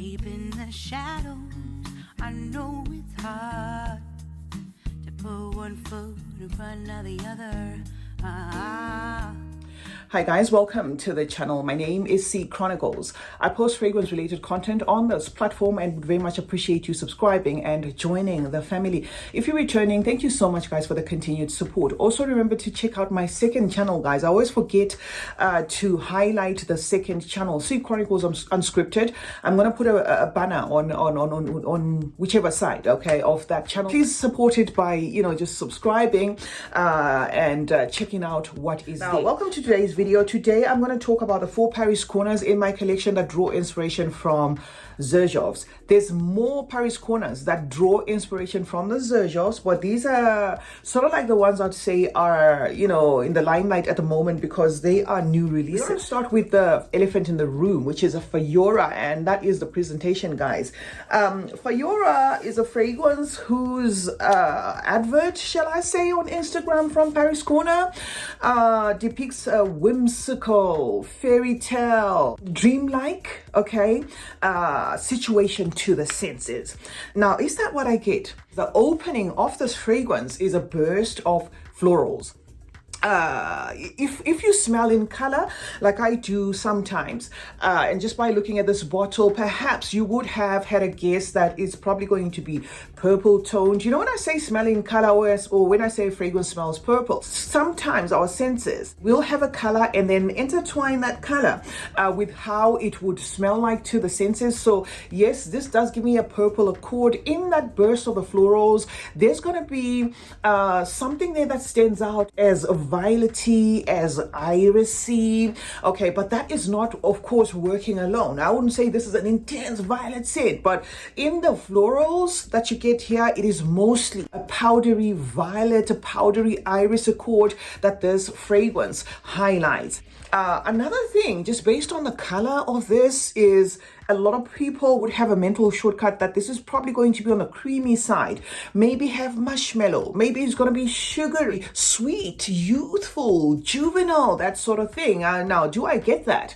Deep in the shadows, I know it's hard to put one foot in front of the other. Hi guys, welcome to the channel. My name is CeeChronicles. I post fragrance related content on this platform and would very much appreciate you subscribing and joining the family. If you're returning, thank you so much guys for the continued support. Also remember to check out my second channel guys. I always forget to highlight the second channel, CeeChronicles Unscripted. I'm going to put a banner on whichever side, okay, of that channel. Please support it by, just subscribing and checking out what is there. Welcome to today's video. Today I'm going to talk about the 4 Paris corners in my collection that draw inspiration from Zerjoffs. There's more Paris corners that draw inspiration from the Zerjoffs, but these are sort of like the ones I'd say are, in the limelight at the moment because they are new releases. We're going to start with the elephant in the room, which is a Fayora, and that is the presentation, guys. Fayora is a fragrance whose advert, shall I say, on Instagram from Paris Corner depicts a whimsical, fairy tale, dreamlike, okay, situation to the senses. Now, is that what I get? The opening of this fragrance is a burst of florals. If you smell in color like I do sometimes, and just by looking at this bottle, perhaps you would have had a guess that it's probably going to be purple toned. When I say smell in color or when I say fragrance smells purple, sometimes our senses will have a color and then intertwine that color with how it would smell like to the senses. So yes, this does give me a purple accord. In that burst of the florals, there's going to be something there that stands out as a violety, as irisy, okay, but that is not, of course, working alone. I wouldn't say this is an intense violet scent, but in the florals that you get here, it is mostly a powdery violet, a powdery iris accord that this fragrance highlights. Another thing, just based on the color of this, is a lot of people would have a mental shortcut that this is probably going to be on the creamy side, maybe have marshmallow, maybe it's going to be sugary, sweet, youthful, juvenile, that sort of thing. Now, do I get that?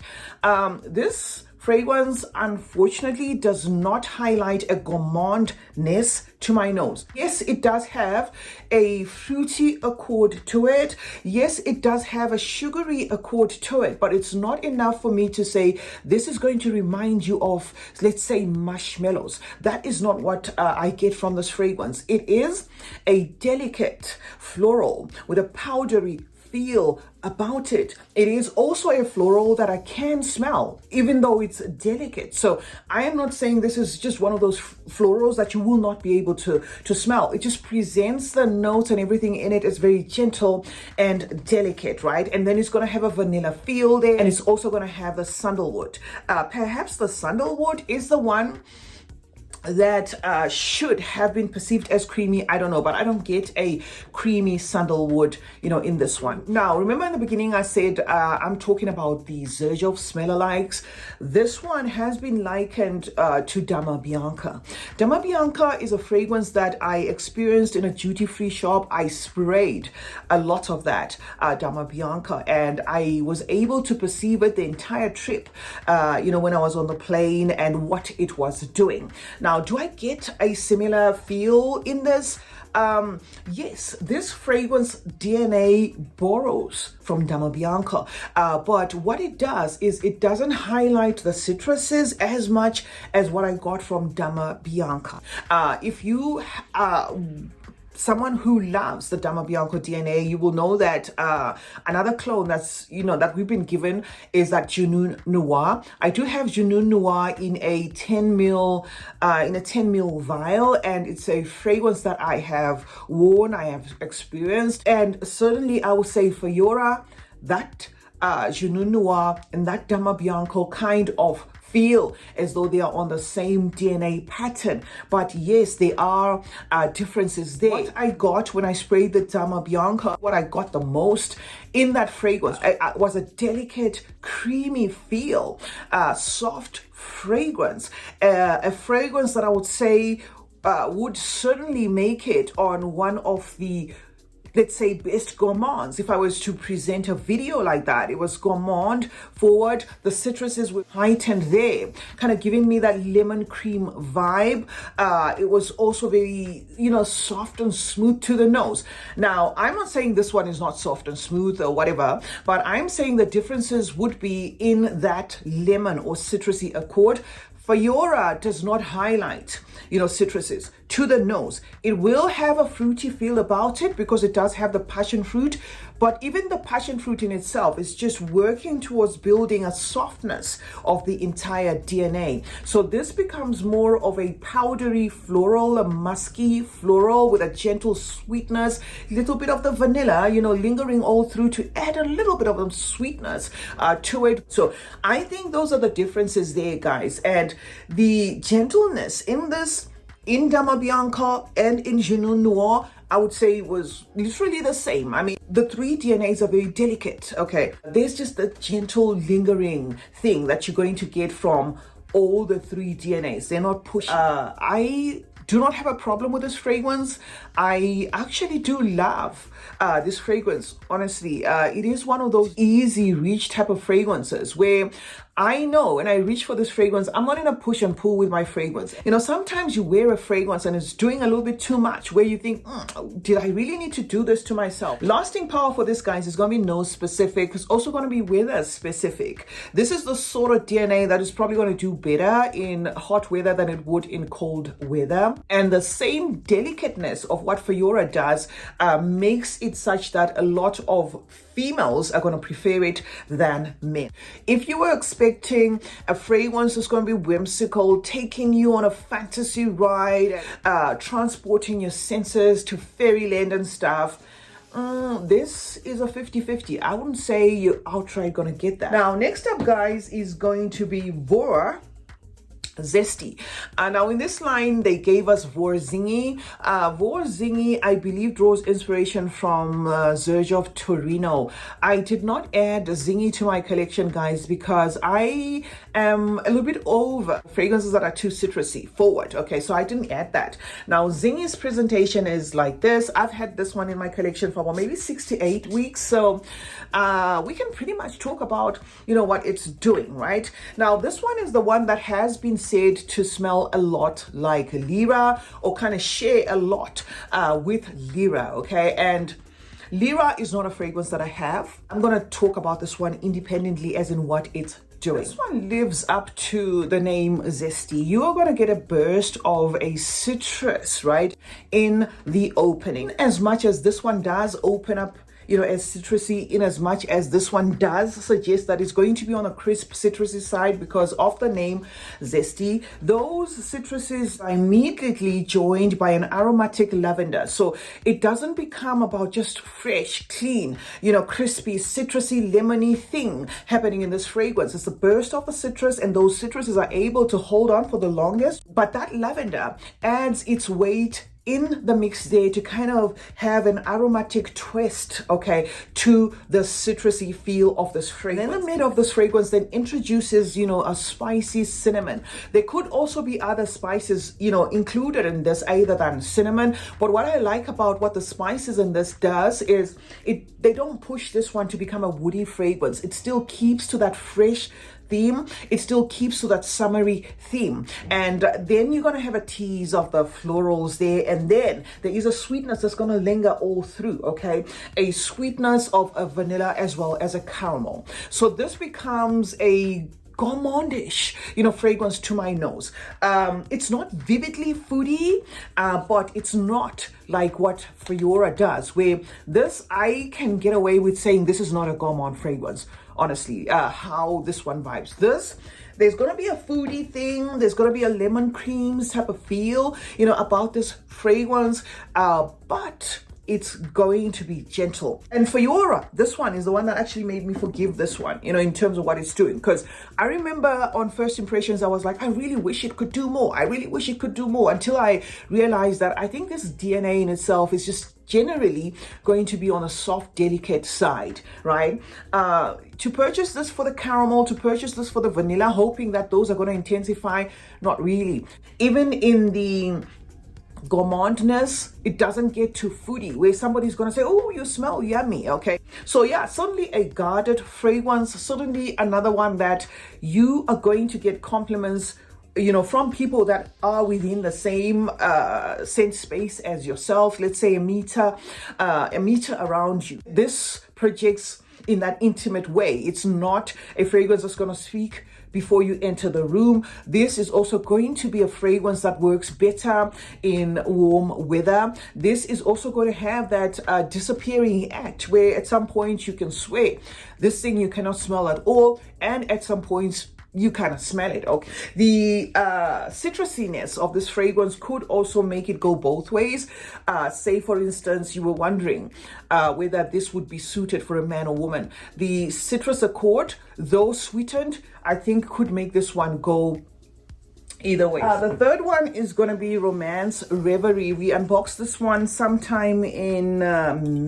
This fragrance, unfortunately, does not highlight a gourmandness to my nose. Yes, it does have a fruity accord to it. Yes, it does have a sugary accord to it, but it's not enough for me to say this is going to remind you of, let's say, marshmallows. That is not what I get from this fragrance. It is a delicate floral with a powdery feel about it. It is also a floral that I can smell, even though it's delicate. So I am not saying this is just one of those florals that you will not be able to smell. It just presents the notes and everything in it is very gentle and delicate, right? And then it's going to have a vanilla feel there, and it's also going to have the sandalwood. Perhaps the sandalwood is the one that should have been perceived as creamy. I don't know, but I don't get a creamy sandalwood, in this one. Now, remember in the beginning I said I'm talking about the Zerjoff smell-alikes. This one has been likened to Dama Bianca. Dama Bianca is a fragrance that I experienced in a duty-free shop. I sprayed a lot of that Dama Bianca, and I was able to perceive it the entire trip, when I was on the plane and what it was doing. Now, do I get a similar feel in this? Yes, this fragrance DNA borrows from Dama Bianca, but what it does is it doesn't highlight the citruses as much as what I got from Dama Bianca. If you someone who loves the Dama Bianca DNA, you will know that another clone that's that we've been given is that Junoon Noir. I do have Junoon Noir in a 10 ml vial, and it's a fragrance that I have worn, I have experienced, and certainly I would say Fayora, that Junoon Noir and that Dama Bianca kind of feel as though they are on the same DNA pattern. But yes, there are differences there. What I got when I sprayed the Dama Bianca, what I got the most in that fragrance was a delicate, creamy feel, soft fragrance, a fragrance that I would say would certainly make it on one of the let's say, best gourmands. If I was to present a video like that, it was gourmand forward. The citruses were heightened there, kind of giving me that lemon cream vibe. It was also very, soft and smooth to the nose. Now, I'm not saying this one is not soft and smooth or whatever, but I'm saying the differences would be in that lemon or citrusy accord. Fayora does not highlight, citruses to the nose. It will have a fruity feel about it because it does have the passion fruit, but even the passion fruit in itself is just working towards building a softness of the entire DNA. So this becomes more of a powdery floral, a musky floral with a gentle sweetness, little bit of the vanilla, lingering all through to add a little bit of the sweetness to it. So I think those are the differences there, guys. And the gentleness in this, in Dama Bianca and in Genou Noir, I would say was literally the same. I mean, the three DNAs are very delicate, okay? There's just a gentle lingering thing that you're going to get from all the three DNAs. They're not pushy. I do not have a problem with this fragrance. I actually do love this fragrance, honestly. It is one of those easy reach type of fragrances where I know when I reach for this fragrance, I'm not in a push and pull with my fragrance. Sometimes you wear a fragrance and it's doing a little bit too much where you think, did I really need to do this to myself? Lasting power for this, guys, is going to be nose specific. It's also going to be weather specific. This is the sort of DNA that is probably going to do better in hot weather than it would in cold weather. And the same delicateness of what Fayora does makes it such that a lot of females are going to prefer it than men. If you were expecting a fragrance that's going to be whimsical, taking you on a fantasy ride, transporting your senses to fairyland and stuff, this is a 50-50. I wouldn't say you're outright going to get that. Now, next up, guys, is going to be Voux Zeste. Now in this line they gave us Voux Zingy. Voux Zingy, I believe, draws inspiration from Xerjoff Torino. I did not add Zingy to my collection, guys, because I am a little bit over fragrances that are too citrusy forward. Okay, so I didn't add that. Now Zingy's presentation is like this. I've had this one in my collection for about maybe 6 to 8 weeks, so we can pretty much talk about what it's doing, right? Now this one is the one that has been said to smell a lot like Lyra, or kind of share a lot with Lyra, okay? And Lyra is not a fragrance that I have. I'm going to talk about this one independently as in what it's doing. This one lives up to the name Zesty. You are going to get a burst of a citrus, right, in the opening. As much as this one does open up as citrusy, in as much as this one does suggest that it's going to be on a crisp citrusy side because of the name Zesty, those citruses are immediately joined by an aromatic lavender. So it doesn't become about just fresh, clean, crispy, citrusy, lemony thing happening in this fragrance. It's a burst of the citrus, and those citruses are able to hold on for the longest, but that lavender adds its weight in the mix there to kind of have an aromatic twist, okay, to the citrusy feel of this fragrance. In the mid of this fragrance then introduces, a spicy cinnamon. There could also be other spices, included in this other than cinnamon. But what I like about what the spices in this does is they don't push this one to become a woody fragrance. It still keeps to that fresh theme. It still keeps to that summery theme, and then you're going to have a tease of the florals there, and then there is a sweetness that's going to linger all through, okay, a sweetness of a vanilla as well as a caramel. So this becomes a gourmandish, fragrance to my nose. It's not vividly foodie, but it's not like what Fayora does, where this, I can get away with saying this is not a gourmand fragrance. Honestly, how this one vibes. There's going to be a foodie thing. There's going to be a lemon creams type of feel, about this fragrance, but it's going to be gentle. And Fayora, this one is the one that actually made me forgive this one, in terms of what it's doing. Because I remember on first impressions, I was like, I really wish it could do more. I really wish it could do more, until I realized that I think this DNA in itself is just generally going to be on a soft, delicate side, right? To purchase this for the caramel, to purchase this for the vanilla, hoping that those are going to intensify, not really. Even in the gourmandness. It doesn't get too foodie where somebody's going to say, oh, you smell yummy. Okay, so yeah, certainly a guarded fragrance, certainly another one that you are going to get compliments, you know, from people that are within the same scent space as yourself. Let's say a meter around you. This projects in that intimate way. It's not a fragrance that's going to speak before you enter the room. This is also going to be a fragrance that works better in warm weather. This is also going to have that disappearing act where at some point you can swear this thing you cannot smell at all, and at some points you kind of smell it. Okay, the citrusiness of this fragrance could also make it go both ways. Say for instance you were wondering whether this would be suited for a man or woman. The citrus accord, though sweetened, I think could make this one go either way. The third one is going to be Romance Reverie. We unboxed this one sometime in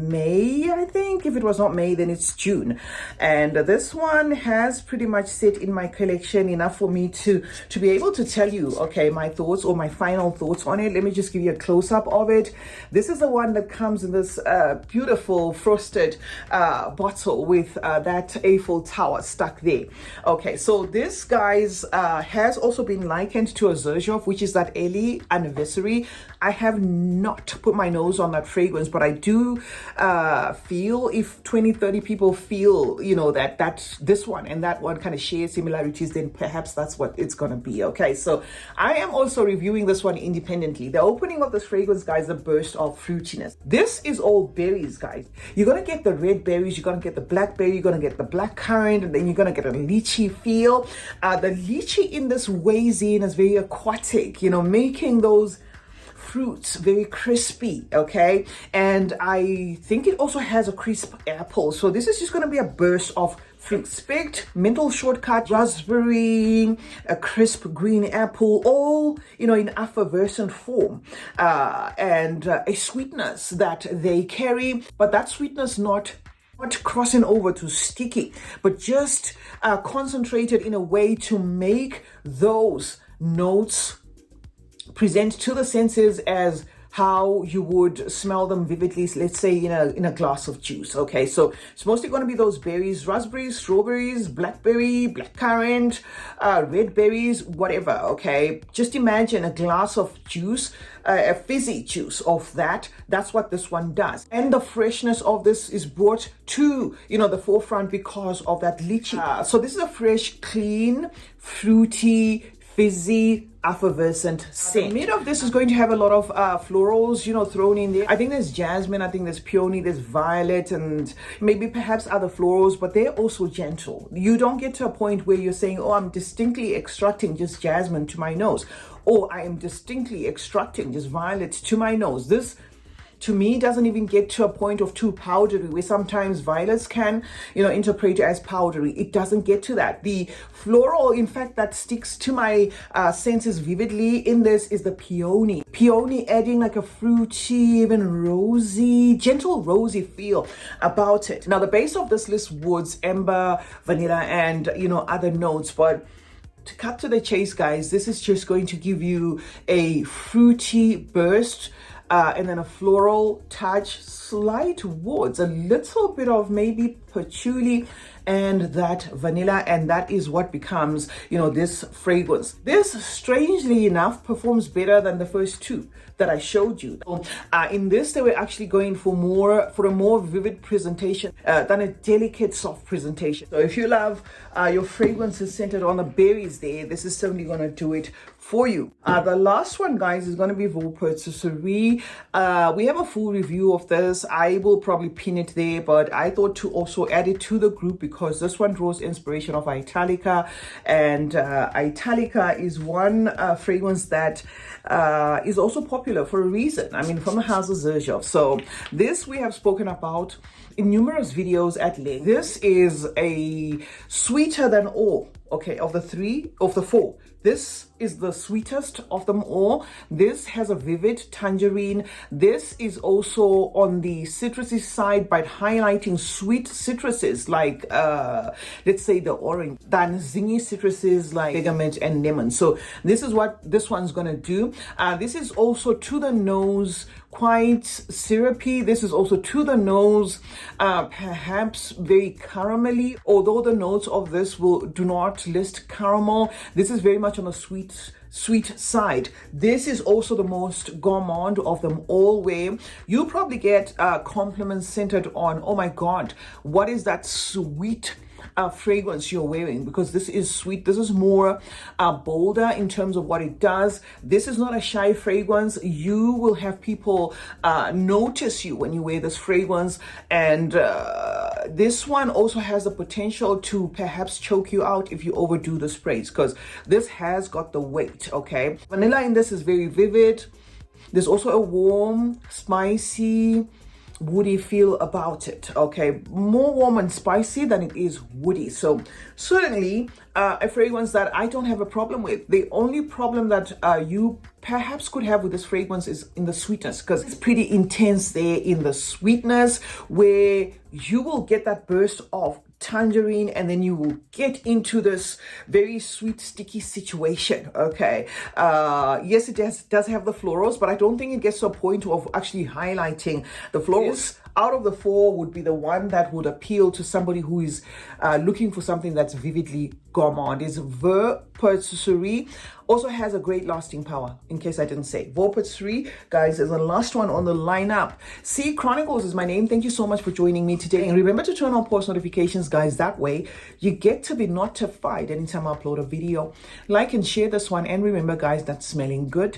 May, I think. If it was not May, then it's June. And this one has pretty much sit in my collection enough for me to be able to tell you, okay, my thoughts or my final thoughts on it. Let me just give you a close-up of it. This is the one that comes in this beautiful frosted bottle with that Eiffel Tower stuck there. Okay, so this, guys, has also been likened to a Xerjoff, which is that early anniversary. I have not put my nose on that fragrance, but I do feel if 20-30 people feel, you know, that this one and that one kind of share similarities, then perhaps that's what it's gonna be. Okay, so I am also reviewing this one independently. The opening of this fragrance, guys, a burst of fruitiness. This is all berries, guys. You're gonna get the red berries, you're gonna get the blackberry, you're gonna get the black currant, and then you're gonna get a lychee feel. The lychee in this weighs in as very aquatic, you know, making those fruits very crispy. Okay, and I think it also has a crisp apple. So this is just going to be a burst of fruit. Specked, mental shortcut, raspberry, a crisp green apple, all, you know, in effervescent form, and a sweetness that they carry, but that sweetness not crossing over to sticky, but just concentrated in a way to make those notes present to the senses as how you would smell them vividly, let's say in a glass of juice. Okay, so it's mostly going to be those berries, raspberries, strawberries, blackberry, blackcurrant, red berries, whatever. Okay, just imagine a glass of juice, a fizzy juice of that. That's what this one does, and the freshness of this is brought to, you know, the forefront because of that lychee. So this is a fresh, clean, fruity, fizzy, effervescent scent. The mid of this is going to have a lot of florals, you know, thrown in there. I think there's jasmine, I think there's peony, there's violet, and maybe perhaps other florals, but they're also gentle. You don't get to a point where you're saying, oh, I'm distinctly extracting just jasmine to my nose, or I am distinctly extracting just violet to my nose. This, to me, doesn't even get to a point of too powdery, where sometimes violets can, you know, interpret as powdery. It doesn't get to that. The floral, in fact, that sticks to my senses vividly in this is the peony. Peony adding like a fruity, even rosy, gentle rosy feel about it. Now, the base of this lists woods, amber, vanilla, and, you know, other notes, but to cut to the chase, guys, this is just going to give you a fruity burst, and then a floral touch, slight woods, a little bit of maybe patchouli, and that vanilla, and that is what becomes, you know, this fragrance. This, strangely enough, performs better than the first two that I showed you. In this, they were actually going for a more vivid presentation than a delicate, soft presentation. So if you love your fragrances centered on the berries there, this is certainly going to do it for you. The last one, guys, is going to be Voux Patisserie. We have a full review of this. I will probably pin it there, but I thought to also add it to the group because this one draws inspiration of Italica, and Italica is one fragrance that is also popular for a reason. I mean, from the house of Xerjoff. So this we have spoken about in numerous videos at length. This is a sweeter than all. okay, of the four. This is the sweetest of them all. This has a vivid tangerine. This is also on the citrusy side, but highlighting sweet citruses like, let's say the orange, than zingy citruses like bergamot and lemon. So this is what this one's gonna do. This is also to the nose, quite syrupy. This is also to the nose, perhaps very caramelly, although the notes of this do not list caramel. This is very much on the sweet side. This is also the most gourmand of them all, where you probably get compliments centered on, oh my god, what is that sweet fragrance you're wearing, because this is sweet. This is more bolder in terms of what it does. This is not a shy fragrance. You will have people notice you when you wear this fragrance, and this one also has the potential to perhaps choke you out if you overdo the sprays, because this has got the weight. Okay, vanilla in this is very vivid. There's also a warm, spicy, woody feel about it. Okay, more warm and spicy than it is woody. So certainly a fragrance that I don't have a problem with. The only problem that you perhaps could have with this fragrance is in the sweetness, because it's pretty intense there in the sweetness, where you will get that burst of tangerine and then you will get into this very sweet sticky situation. Okay, yes, it does have the florals, but I don't think it gets to a point of actually highlighting the florals. Out of the four would be the one that would appeal to somebody who is looking for something that's vividly gourmand. Is Voux Patisserie. Also has a great lasting power, in case I didn't say. Voux Patisserie, guys, is the last one on the lineup. CeeChronicles is my name. Thank you so much for joining me today. And remember to turn on post notifications, guys. That way you get to be notified anytime I upload a video. Like and share this one. And remember, guys, that smelling good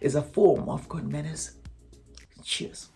is a form of good manners. Cheers.